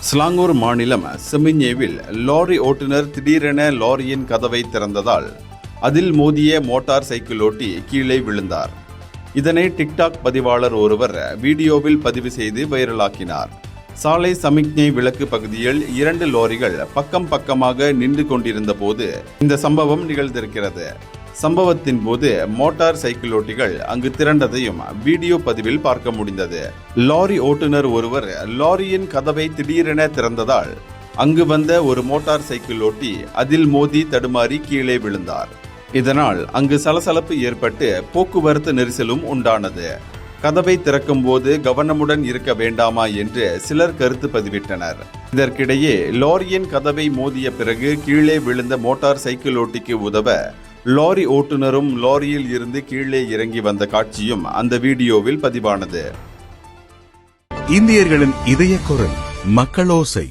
ஸ்லாங்கூர் மாநிலம் செமிஞ்ஞேவில் லாரி ஓட்டுநர் திடீரென லாரியின் கதவை திறந்ததால் அதில் மோதிய மோட்டார் சைக்கிள் ஓட்டி கீழே விழுந்தார். இதனை டிக்டாக் பதிவாளர் ஒருவர் வீடியோவில் பதிவு செய்து வைரலாக்கினார். சாலை சமிக்ஞை விளக்கு பகுதியில் 2 லாரிகள் பக்கம் பக்கமாக நின்று கொண்டிருந்த போது இந்த சம்பவம் நிகழ்ந்திருக்கிறது. சம்பவத்தின் போது மோட்டார் சைக்கிள் ஓட்டிகள் அங்கு திரண்டதையும் வீடியோ பதிவில் பார்க்க முடிந்தது. லாரி ஓட்டுநர் ஒருவர் லாரியின் கதவை திடீரென திறந்ததால் அங்கு வந்த ஒரு மோட்டார் சைக்கிள் ஓட்டி அதில் மோதி தடுமாறி கீழே விழுந்தார். இதனால் அங்கு சலசலப்பு ஏற்பட்டு போக்குவரத்து நெரிசலும் உண்டானது. கதவை திறக்கும் போது கவனமுடன் இருக்க வேண்டாமா என்று சிலர் கருத்து பதிவிட்டனர். இதற்கிடையே லாரியின் கதவை மோதிய பிறகு கீழே விழுந்த மோட்டார் சைக்கிள் ஓட்டிக்கு உதவ லாரி ஓட்டுநரும் லாரியில் இருந்து கீழே இறங்கி வந்த காட்சியும் அந்த வீடியோவில் பதிவானது. இந்தியர்களின் இதய குரல் மக்களோசை.